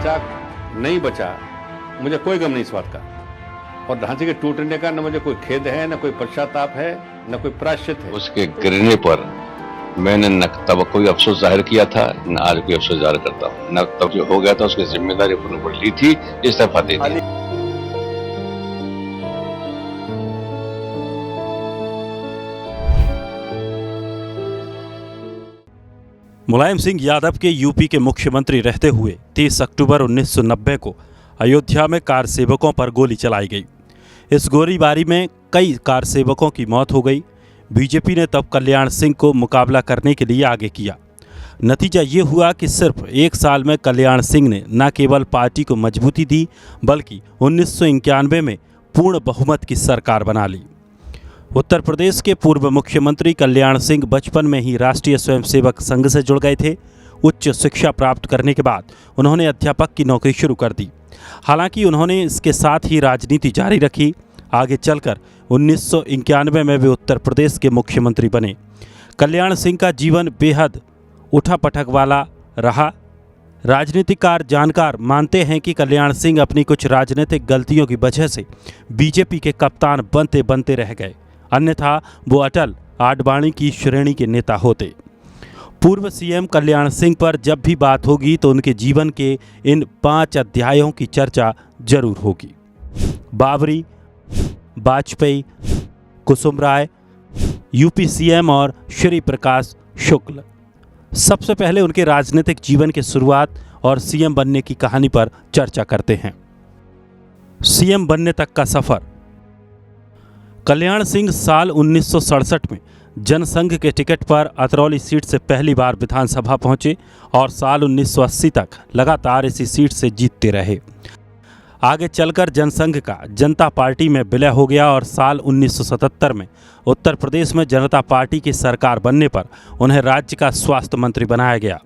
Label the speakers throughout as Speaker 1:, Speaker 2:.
Speaker 1: बचा नहीं बचा, मुझे कोई गम नहीं इस बात का। और ढांचे के टूटने का न मुझे कोई खेद है, न कोई पश्चाताप है, न कोई प्रायश्चित है।
Speaker 2: उसके गिरने पर मैंने न तब कोई अफसोस जाहिर किया था, न आज कोई अफसोस जाहिर करता हूँ। न तब जो हो गया था उसकी जिम्मेदारी अपने ऊपर ली थी, इस्तीफा दे दिया।
Speaker 3: मुलायम सिंह यादव के यूपी के मुख्यमंत्री रहते हुए 30 अक्टूबर 1990 को अयोध्या में कार सेवकों पर गोली चलाई गई। इस गोलीबारी में कई कार सेवकों की मौत हो गई। बीजेपी ने तब कल्याण सिंह को मुकाबला करने के लिए आगे किया। नतीजा ये हुआ कि सिर्फ एक साल में कल्याण सिंह ने न केवल पार्टी को मजबूती दी, बल्कि 1991 में पूर्ण बहुमत की सरकार बना ली। उत्तर प्रदेश के पूर्व मुख्यमंत्री कल्याण सिंह बचपन में ही राष्ट्रीय स्वयंसेवक संघ से जुड़ गए थे। उच्च शिक्षा प्राप्त करने के बाद उन्होंने अध्यापक की नौकरी शुरू कर दी। हालांकि उन्होंने इसके साथ ही राजनीति जारी रखी। आगे चलकर 1991 में वे उत्तर प्रदेश के मुख्यमंत्री बने। कल्याण सिंह का जीवन बेहद उठापटक वाला रहा। राजनीतिकार जानकार मानते हैं कि कल्याण सिंह अपनी कुछ राजनीतिक गलतियों की वजह से बीजेपी के कप्तान बनते बनते रह गए, अन्यथा वो अटल आडवाणी की श्रेणी के नेता होते। पूर्व सीएम कल्याण सिंह पर जब भी बात होगी तो उनके जीवन के इन 5 अध्यायों की चर्चा जरूर होगी। बाबरी, वाजपेयी, कुसुमराय, यूपी सीएम और श्री प्रकाश शुक्ल। सबसे पहले उनके राजनीतिक जीवन की शुरुआत और सीएम बनने की कहानी पर चर्चा करते हैं। सीएम बनने तक का सफर। कल्याण सिंह साल 1967 में जनसंघ के टिकट पर अतरौली सीट से पहली बार विधानसभा पहुंचे और साल 1980 तक लगातार इसी सीट से जीतते रहे। आगे चलकर जनसंघ का जनता पार्टी में विलय हो गया और साल 1977 में उत्तर प्रदेश में जनता पार्टी की सरकार बनने पर उन्हें राज्य का स्वास्थ्य मंत्री बनाया गया।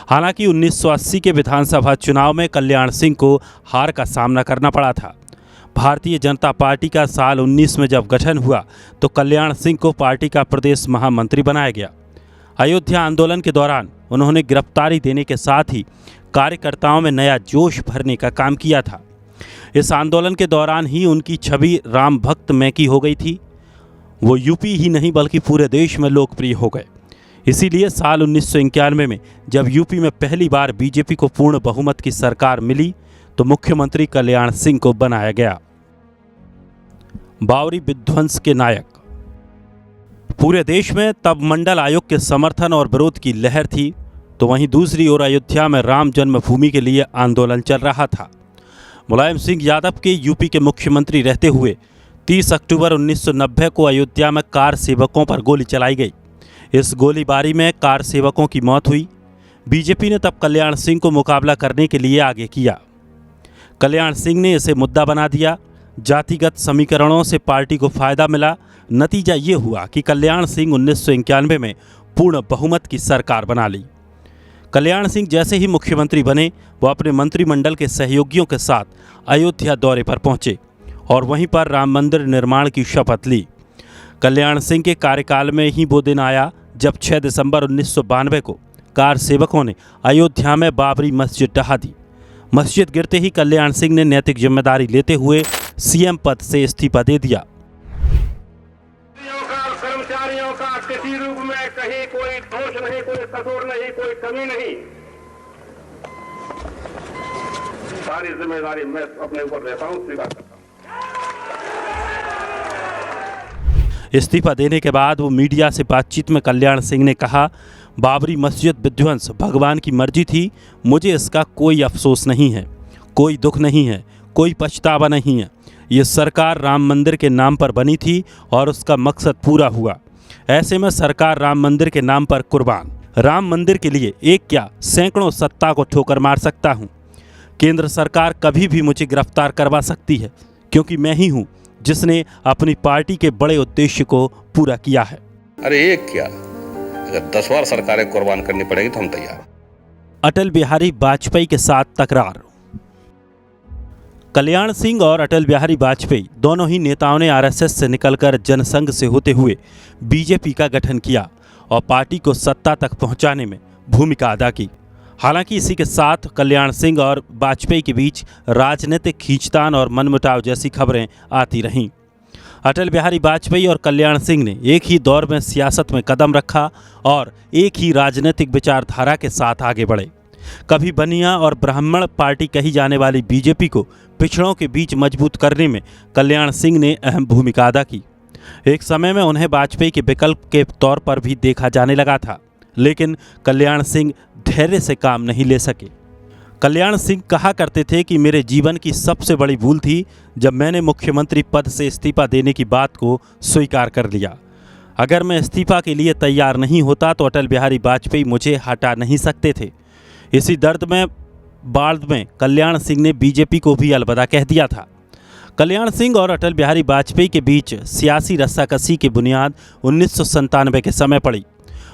Speaker 3: हालांकि 1980 के विधानसभा चुनाव में कल्याण सिंह को हार का सामना करना पड़ा था। भारतीय जनता पार्टी का साल 19 में जब गठन हुआ तो कल्याण सिंह को पार्टी का प्रदेश महामंत्री बनाया गया। अयोध्या आंदोलन के दौरान उन्होंने गिरफ्तारी देने के साथ ही कार्यकर्ताओं में नया जोश भरने का काम किया था। इस आंदोलन के दौरान ही उनकी छवि राम भक्त में की हो गई थी। वो यूपी ही नहीं बल्कि पूरे देश में लोकप्रिय हो गए। इसीलिए साल 1991 में जब यूपी में पहली बार बीजेपी को पूर्ण बहुमत की सरकार मिली तो मुख्यमंत्री कल्याण सिंह को बनाया गया। बावरी विध्वंस के नायक। पूरे देश में तब मंडल आयोग के समर्थन और विरोध की लहर थी, तो वहीं दूसरी ओर अयोध्या में राम जन्मभूमि के लिए आंदोलन चल रहा था। मुलायम सिंह यादव के यूपी के मुख्यमंत्री रहते हुए 30 अक्टूबर 1990 को अयोध्या में कार सेवकों पर गोली चलाई गई। इस गोलीबारी में कार सेवकों की मौत हुई। बीजेपी ने तब कल्याण सिंह को मुकाबला करने के लिए आगे किया। कल्याण सिंह ने इसे मुद्दा बना दिया। जातिगत समीकरणों से पार्टी को फायदा मिला। नतीजा ये हुआ कि कल्याण सिंह 1991 में पूर्ण बहुमत की सरकार बना ली। कल्याण सिंह जैसे ही मुख्यमंत्री बने वो अपने मंत्रिमंडल के सहयोगियों के साथ अयोध्या दौरे पर पहुंचे और वहीं पर राम मंदिर निर्माण की शपथ ली। कल्याण सिंह के कार्यकाल में ही वो दिन आया जब 6 दिसंबर 1992 को कार सेवकों ने अयोध्या में बाबरी मस्जिद ढहा दी। मस्जिद गिरते ही कल्याण सिंह ने नैतिक जिम्मेदारी लेते हुए सीएम पद से इस्तीफा दे दिया।
Speaker 4: कर्मचारियों का किसी रूप में कहीं कोई दोष नहीं, कोई कसूर नहीं, कोई कमी नहीं। सारी जिम्मेदारी मैं अपने ऊपर लेता हूं, स्वीकार करता हूं।
Speaker 3: इस्तीफा देने के बाद वो मीडिया से बातचीत में कल्याण सिंह ने कहा, बाबरी मस्जिद विध्वंस भगवान की मर्जी थी, मुझे इसका कोई अफसोस नहीं है, कोई दुख नहीं है, कोई पछतावा नहीं है। ये सरकार राम मंदिर के नाम पर बनी थी और उसका मकसद पूरा हुआ। ऐसे में सरकार राम मंदिर के नाम पर कुर्बान। राम मंदिर के लिए एक क्या सैकड़ों सत्ता को ठोकर मार सकता हूँ। केंद्र सरकार कभी भी मुझे गिरफ्तार करवा सकती है, क्योंकि मैं ही हूँ जिसने अपनी पार्टी के बड़े उद्देश्य को पूरा किया है।
Speaker 2: अरे एक क्या, अगर 10 बार सरकारें कुर्बान करनी पड़ेगी तो हम तैयार।
Speaker 3: अटल बिहारी वाजपेयी के साथ तकरार। कल्याण सिंह और अटल बिहारी वाजपेयी दोनों ही नेताओं ने आरएसएस से निकलकर जनसंघ से होते हुए बीजेपी का गठन किया और पार्टी को सत्ता तक पहुंचाने में भूमिका अदा की। हालांकि इसी के साथ कल्याण सिंह और वाजपेयी के बीच राजनीतिक खींचतान और मनमुटाव जैसी खबरें आती रहीं। अटल बिहारी वाजपेयी और कल्याण सिंह ने एक ही दौर में सियासत में कदम रखा और एक ही राजनीतिक विचारधारा के साथ आगे बढ़े। कभी बनिया और ब्राह्मण पार्टी कही जाने वाली बीजेपी को पिछड़ों के बीच मजबूत करने में कल्याण सिंह ने अहम भूमिका अदा की। एक समय में उन्हें वाजपेयी के विकल्प के तौर पर भी देखा जाने लगा था, लेकिन कल्याण सिंह धैर्य से काम नहीं ले सके। कल्याण सिंह कहा करते थे कि मेरे जीवन की सबसे बड़ी भूल थी जब मैंने मुख्यमंत्री पद से इस्तीफा देने की बात को स्वीकार कर लिया। अगर मैं इस्तीफा के लिए तैयार नहीं होता तो अटल बिहारी वाजपेयी मुझे हटा नहीं सकते थे। इसी दर्द में बाद में कल्याण सिंह ने बीजेपी को भी अलविदा कह दिया था। कल्याण सिंह और अटल बिहारी वाजपेयी के बीच सियासी रस्साकसी की बुनियाद 1997 के समय पड़ी।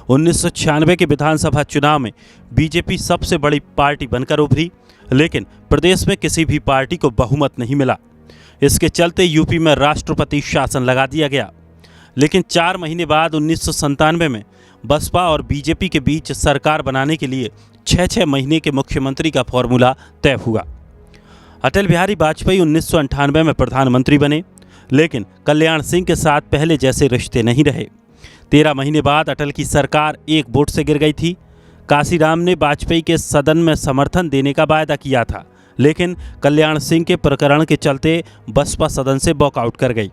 Speaker 3: 1996 के विधानसभा चुनाव में बीजेपी सबसे बड़ी पार्टी बनकर उभरी, लेकिन प्रदेश में किसी भी पार्टी को बहुमत नहीं मिला। इसके चलते यूपी में राष्ट्रपति शासन लगा दिया गया। लेकिन 4 महीने बाद 1997 में बसपा और बीजेपी के बीच सरकार बनाने के लिए 6 महीने के मुख्यमंत्री का फॉर्मूला तय हुआ। अटल बिहारी वाजपेयी 1998 में प्रधानमंत्री बने, लेकिन कल्याण सिंह के साथ पहले जैसे रिश्ते नहीं रहे। 13 महीने बाद अटल की सरकार एक वोट से गिर गई थी। काशीराम ने वाजपेयी के सदन में समर्थन देने का वायदा किया था, लेकिन कल्याण सिंह के प्रकरण के चलते बसपा सदन से वॉकआउट कर गई।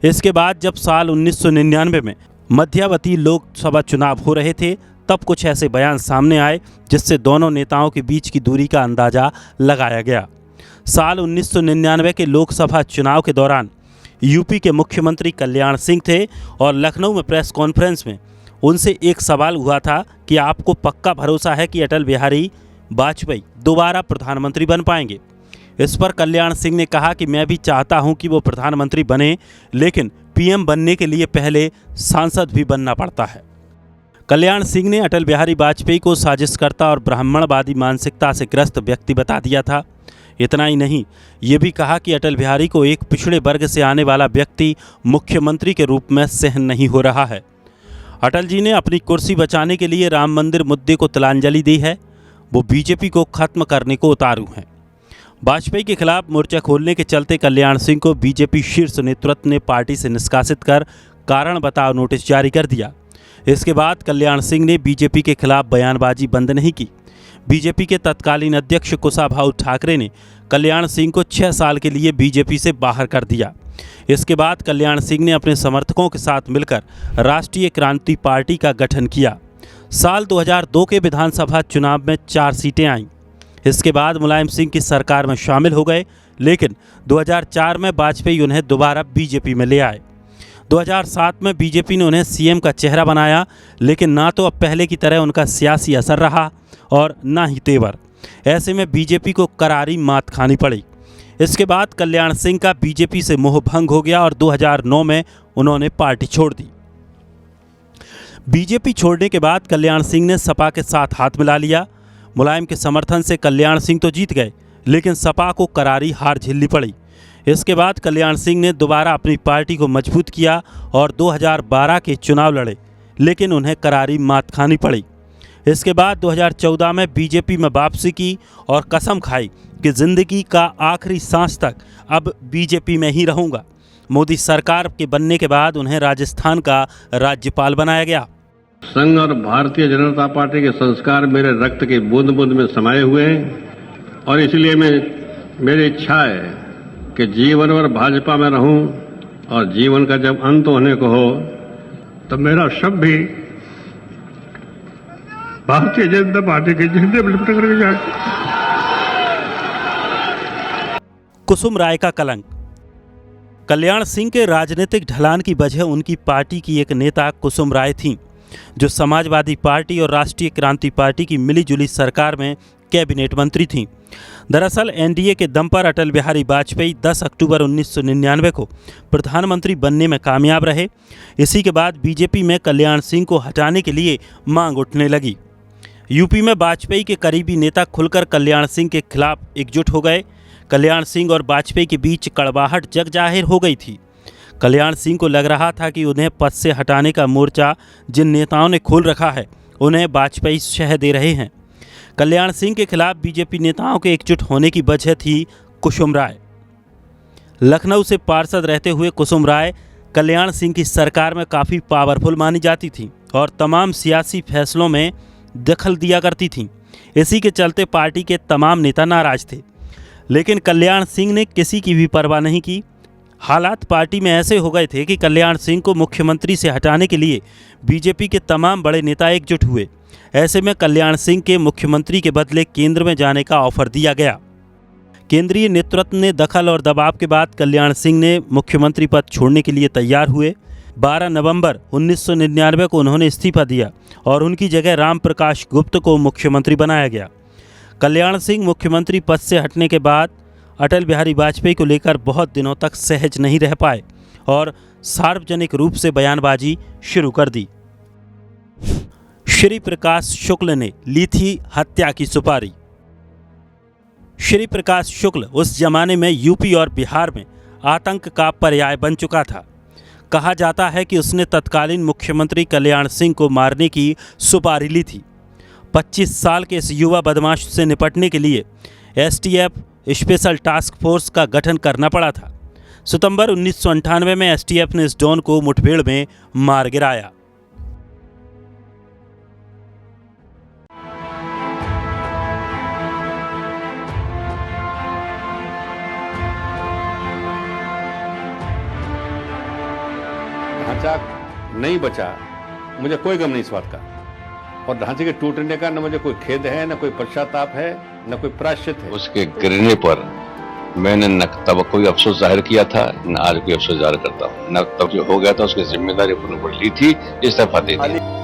Speaker 3: इसके बाद जब साल 1999 में मध्यावधि लोकसभा चुनाव हो रहे थे, तब कुछ ऐसे बयान सामने आए जिससे दोनों नेताओं के बीच की दूरी का अंदाजा लगाया गया। साल 1999 के लोकसभा चुनाव के दौरान यूपी के मुख्यमंत्री कल्याण सिंह थे और लखनऊ में प्रेस कॉन्फ्रेंस में उनसे एक सवाल हुआ था कि आपको पक्का भरोसा है कि अटल बिहारी वाजपेयी दोबारा प्रधानमंत्री बन पाएंगे। इस पर कल्याण सिंह ने कहा कि मैं भी चाहता हूं कि वो प्रधानमंत्री बने, लेकिन पीएम बनने के लिए पहले सांसद भी बनना पड़ता है। कल्याण सिंह ने अटल बिहारी वाजपेयी को साजिशकर्ता और ब्राह्मणवादी मानसिकता से ग्रस्त व्यक्ति बता दिया था। इतना ही नहीं, ये भी कहा कि अटल बिहारी को एक पिछड़े वर्ग से आने वाला व्यक्ति मुख्यमंत्री के रूप में सहन नहीं हो रहा है। अटल जी ने अपनी कुर्सी बचाने के लिए राम मंदिर मुद्दे को तिलांजलि दी है। वो बीजेपी को खत्म करने को उतारू हैं। वाजपेयी के खिलाफ मोर्चा खोलने के चलते कल्याण सिंह को बीजेपी शीर्ष नेतृत्व ने पार्टी से निष्कासित कर कारण बताओ नोटिस जारी कर दिया। इसके बाद कल्याण सिंह ने बीजेपी के खिलाफ बयानबाजी बंद नहीं की। बीजेपी के तत्कालीन अध्यक्ष कुशाभाऊ ठाकरे ने कल्याण सिंह को 6 साल के लिए बीजेपी से बाहर कर दिया। इसके बाद कल्याण सिंह ने अपने समर्थकों के साथ मिलकर राष्ट्रीय क्रांति पार्टी का गठन किया। साल 2002 के विधानसभा चुनाव में 4 सीटें आईं। इसके बाद मुलायम सिंह की सरकार में शामिल हो गए, लेकिन 2004 में वाजपेयी उन्हें दोबारा बीजेपी में ले आए। 2007 में बीजेपी ने उन्हें सीएम का चेहरा बनाया, लेकिन ना तो अब पहले की तरह उनका सियासी असर रहा और ना ही तेवर। ऐसे में बीजेपी को करारी मात खानी पड़ी। इसके बाद कल्याण सिंह का बीजेपी से मोह भंग हो गया और 2009 में उन्होंने पार्टी छोड़ दी। बीजेपी छोड़ने के बाद कल्याण सिंह ने सपा के साथ हाथ मिला लिया। मुलायम के समर्थन से कल्याण सिंह तो जीत गए, लेकिन सपा को करारी हार झेलनी पड़ी। इसके बाद कल्याण सिंह ने दोबारा अपनी पार्टी को मजबूत किया और 2012 के चुनाव लड़े, लेकिन उन्हें करारी मात खानी पड़ी। इसके बाद 2014 में बीजेपी में वापसी की और कसम खाई कि जिंदगी का आखिरी सांस तक अब बीजेपी में ही रहूंगा। मोदी सरकार के बनने के बाद उन्हें राजस्थान का राज्यपाल बनाया गया।
Speaker 1: संघ और भारतीय जनता पार्टी के संस्कार मेरे रक्त के बूंद बूंद में समाये हुए हैं और इसलिए मेरी इच्छा है कि जीवन भर भाजपा में रहूं और जीवन का जब अंत होने को हो तो मेरा शव भी भारतीय जनता पार्टी के झंडे में लिपट करके जाए।
Speaker 3: कुसुम राय का कलंक। कल्याण सिंह के राजनीतिक ढलान की वजह उनकी पार्टी की एक नेता कुसुम राय थीं, जो समाजवादी पार्टी और राष्ट्रीय क्रांति पार्टी की मिलीजुली सरकार में कैबिनेट मंत्री थीं। दरअसल एनडीए के दम पर अटल बिहारी वाजपेयी 10 अक्टूबर 1999 को प्रधानमंत्री बनने में कामयाब रहे। इसी के बाद बीजेपी में कल्याण सिंह को हटाने के लिए मांग उठने लगी। यूपी में वाजपेयी के करीबी नेता खुलकर कल्याण सिंह के खिलाफ एकजुट हो गए। कल्याण सिंह और वाजपेयी के बीच कड़वाहट जग जाहिर हो गई थी। कल्याण सिंह को लग रहा था कि उन्हें पद से हटाने का मोर्चा जिन नेताओं ने खोल रखा है, उन्हें वाजपेयी शह दे रहे हैं। कल्याण सिंह के खिलाफ बीजेपी नेताओं के एकजुट होने की वजह थी कुसुम राय। लखनऊ से पार्षद रहते हुए कुसुम राय कल्याण सिंह की सरकार में काफ़ी पावरफुल मानी जाती थी और तमाम सियासी फैसलों में दखल दिया करती थीं। इसी के चलते पार्टी के तमाम नेता नाराज थे, लेकिन कल्याण सिंह ने किसी की भी परवाह नहीं की। हालात पार्टी में ऐसे हो गए थे कि कल्याण सिंह को मुख्यमंत्री से हटाने के लिए बीजेपी के तमाम बड़े नेता एकजुट हुए। ऐसे में कल्याण सिंह के मुख्यमंत्री के बदले केंद्र में जाने का ऑफर दिया गया। केंद्रीय नेतृत्व ने दखल और दबाव के बाद कल्याण सिंह ने मुख्यमंत्री पद छोड़ने के लिए तैयार हुए। 12 नवंबर 1999 को उन्होंने इस्तीफा दिया और उनकी जगह राम प्रकाश गुप्त को मुख्यमंत्री बनाया गया। कल्याण सिंह मुख्यमंत्री पद से हटने के बाद अटल बिहारी वाजपेयी को लेकर बहुत दिनों तक सहज नहीं रह पाए और सार्वजनिक रूप से बयानबाजी शुरू कर दी। श्री प्रकाश शुक्ल ने ली थी हत्या की सुपारी। श्री प्रकाश शुक्ल उस जमाने में यूपी और बिहार में आतंक का पर्याय बन चुका था। कहा जाता है कि उसने तत्कालीन मुख्यमंत्री कल्याण सिंह को मारने की सुपारी ली थी। 25 साल के इस युवा बदमाश से निपटने के लिए एसटीएफ स्पेशल टास्क फोर्स का गठन करना पड़ा था। सितंबर 1998 में एसटीएफ ने इस डॉन को मुठभेड़ में मार गिराया।
Speaker 1: ढांचा नहीं बचा, मुझे कोई गम नहीं इस बात का, और ढांचे के टूटने का न मुझे कोई खेद है, न कोई पश्चाताप है, न कोई प्रायश्चित है।
Speaker 2: उसके गिरने पर मैंने न तब कोई अफसोस जाहिर किया था, न आज कोई अफसोस जाहिर करता हूँ। न तब जो हो गया था उसकी जिम्मेदारी अपने ऊपर ली थी, इस्तीफा दे दिया।